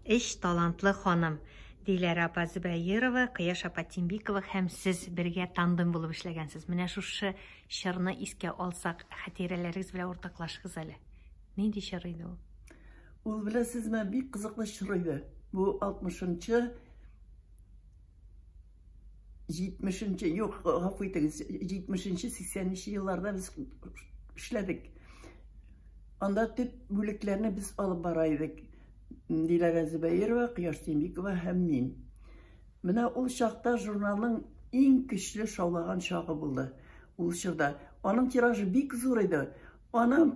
Эш талантлы ханым. Диләрә апа Зөбәерова, Кыяш апа Тимбикова һәм сез бергә тандем булып эшләгәнсез. Менә шушы чорны искә алсак, хатирәләрегез белән уртаклашыгыз әле. Нинди чор иде ул? Ул беләсезме, бик кызыклы чор иде. Бу 60-нчы 70-нчы, юк, гафу итегез, 70-нчы 80-нчы елларда без эшләдек. Анда төп бүлекләрне без алып бара идек. Диләрә Зөбәерова, Кыяш Тимбикова һәм мин. Менә ул чакта журналның иң көчле шаулаган чагы булды. Ул чорда аның тиражы бик зур иде. Аны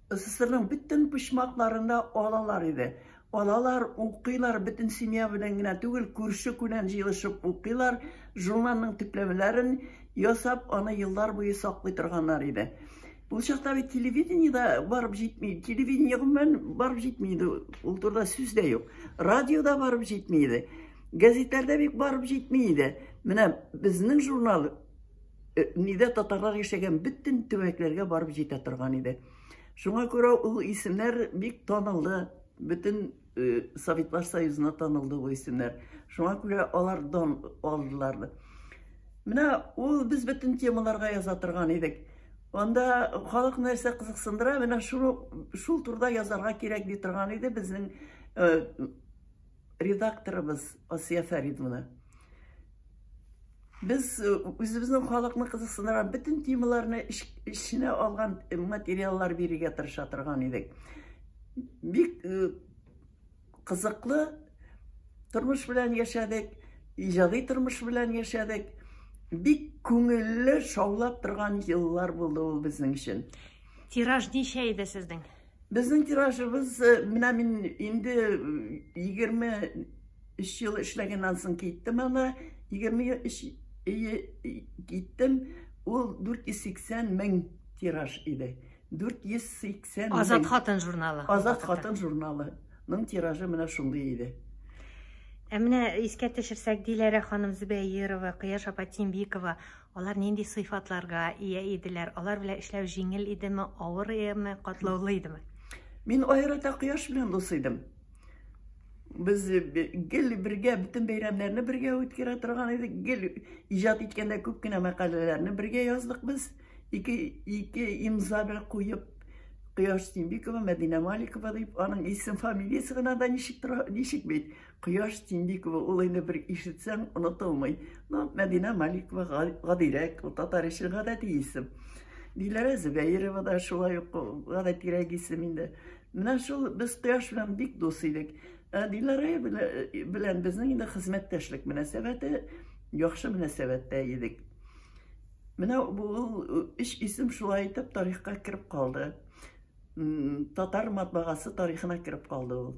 СССРның бөтен почмакларында алалар иде. Алалар укыйлар, бөтен семья белән генә түгел, күрше-күлән җыелышып укыйлар, журналның төпләмәләрен ясап, аны еллар буе саклый торганнар иде. Бу чакта бит телевидениедә барып җитми, телевидениегә барып җитми иде. Ул турда сүз дә юк. Радиода барып җитми иде. Газеталарда бик барып җитми иде. Менә безнең журнал нидә татарлар яшәгән бөтен төбәкләргә барып җитә торган иде. Шуңа күрә ул исемнәр бик танылды. Бөтен Советлар Союзына танылды бу исемнәр. Шуңа күрә алар дан алдылар. Менә ул без бөтен темаларга яза торган идек. Анда халык нәрсә кызыксындыра, менә шул турда язарга кирәк ди торган иде безнең редакторыбыз Асия Фәридовна. Без үзебезнең халыкны кызыксындырган бөтен темаларны эченә алган материаллар бирергә тырыша торган идек. Бик кызыклы тормыш белән яшәдек, иҗади тормыш белән яшәдек. Бик күңелле шаулап торган еллар булды ул безнең өчен. Тираж ничә иде сезнең? Безнең тиражыбыз, менә мин инде 23 ел эшләгәннән соң киттем, аны 23 киттем, ул 480 мең тираж иде. 480 Азат хатын журналы. Азат хатын журналының тиражы менә шундый иде. Менә искә төшерсәк, Диләрә ханым Зөбәерова, Кыяш апа Тимбикова, алар нинди сыйфатларга ия иделәр? Алар белән эшләү җиңел идеме, авыр идеме, катлаулы идеме? Мин аерата Кыяш белән дус идем. Без гел бергә бөтен бәйрәмнәрне бергә үткәрә торган идек. Гел иҗат иткәндә күп кенә мәкаләләрне бергә яздык без. Ике имза белән куеп, Кыяш Тимбикова, Мәдинә Маликова дип, аның исем фамилиясе гына да ничек бит. Кыяш Тимбикова, ул инде бер ишетсәң онытылмый. Мәдинә Маликова гадирәк, татар өчен гадәти исем. Диләрә Зөбәерова да шулай ук гадәтирәк исем инде. Менә шул без Кыяш белән бик дус идек. Диләрә белән безнең инде хезмәттәшлек мөнәсәбәте яхшы мөнәсәбәттә идек. Менә бу үч исем шулай итеп тарихка кирип калды. Татар матбагасы тарихына кирип калды ул.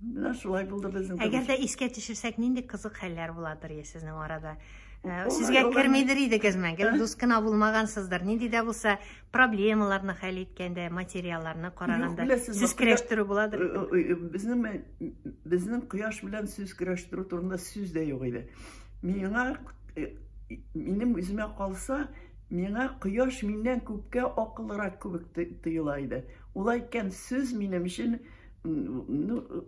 Менә шулай булды безнең. Әгәр дә искә төшерсәк, нинди кызык хәлләр буладыр сезнең арада? Сезгә кермидер идегезме? Гел дус кына булмагансыздыр. Нинди дә булса проблемаларны хәл иткәндә, материалларны караганда сүз көрәштерү буладыр. Безнең Кыяш белән сүз көрәштерү турында сүз дә юк иде. Минем үземә калса, миңа Кыяш миннән күпкә акыллырак кебек тоела иде. Ул әйткән сүз минем өчен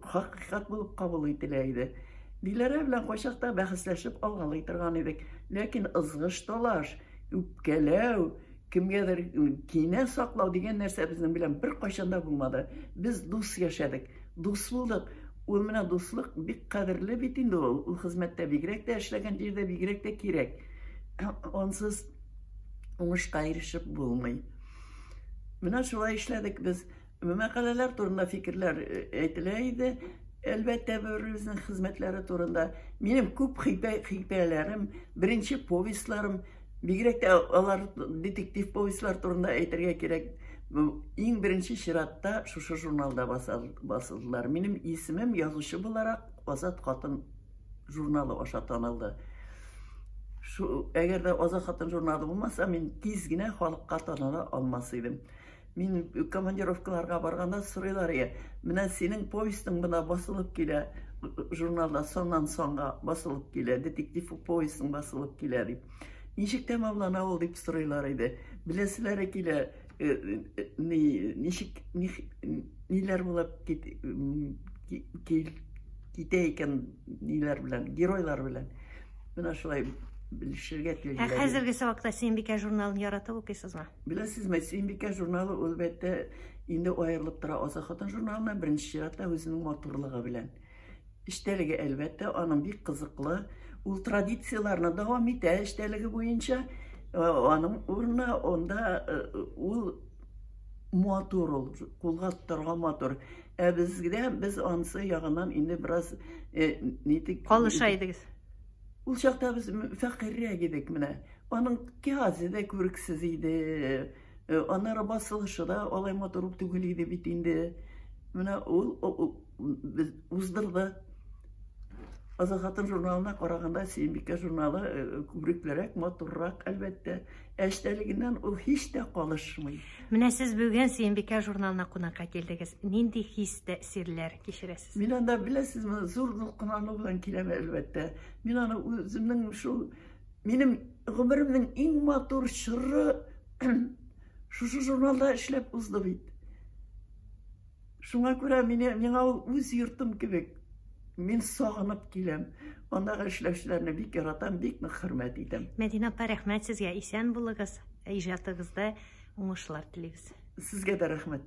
хакыйкать булып кабул ителә иде. Диләрә белән кайчакта бәхәсләшеп алгалый торган идек. Ләкин ызгыш талаш, үпкәләү, кемгәдер кинә саклау дигән нәрсә безнең белән бер кайчанда булмады. Без дус яшәдек, дус булдык. Ул менә дуслык бик кадерле бит инде ул. Ул хезмәттә бигрәк тә эшләгән җирдә бигрәк тә кирәк. Ансыз уңышка ирешеп булмый. Менә шулай эшләдек без. Мәкаләләр турында фикерләр әйтелә иде. Әлбәттә, безнең хезмәтләре турында минем күп хикәяләрем, беренче повестларым, бигрәк тә алар детектив повестлар турында әйтергә кирәк. Иң беренче чиратта шушы журналда басылдылар. Минем исемем язучы буларак Азат хатын журналы аша танылды. Әгәр дә Азат хатын журналы булмаса, мин тиз генә халыкка таныла алмас идем. Мин командировкаларга барганда сорыйлар иде. Менә синең повестың бына басылып килә, журналда соннан соңга басылып килә, детектив повестың басылып килә дип. Ничек тәмамлана ул дип сорыйлар иде. Беләселәре килә, ниләр булып китә икән ниләр белән, геройлар белән. Менә шулай белешергә телиләр. Хәзерге вакытта Сөембикә журналын яратып укыйсызмы? Беләсезме, Сөембикә журналы әлбәттә инде аерылып тора Азат хатын журналына беренче чиратта үзенең матурлыгы белән. Эштәлеге әлбәттә аның бик кызыклы, ул традицияларны дәвам итә эштәлеге буенча. Аның урынына онда ул матур, ул кулга торган матур. Безгә без ансы ягыннан инде бераз нитик Калыша идегез. Ул чакта без фәкыйрәк идек менә. Аның кәгазе дә күрексез иде. Аннары басылышы да алай матур түгел иде бит инде. Менә ул без уздырды. Азат хатын журналына караганда Сөембикә журналы күбрәк матуррак әлбәттә. Эштәлегеннән ул һич тә калышмый. Менә сез бүген Сөембикә журналына кунакка килдегез. Нинди хис тәэсирләр кичерәсез? Мин анда беләсезме, зур дулкынлык белән киләм әлбәттә. Мин аны үземнең шул минем гомеремнең иң матур чоры шушы журналда эшләп узды бит. Шуңа күрә миңа ул үз йортым кебек. Мин сагынып киләм. Андагы эшләүчеләрне бик яратам, бик нык хөрмәт итәм. Мәдинә апа, рәхмәт сезгә. Исән булыгыз. Иҗатыгызда уңышлар телибез. Сезгә дә рәхмәт.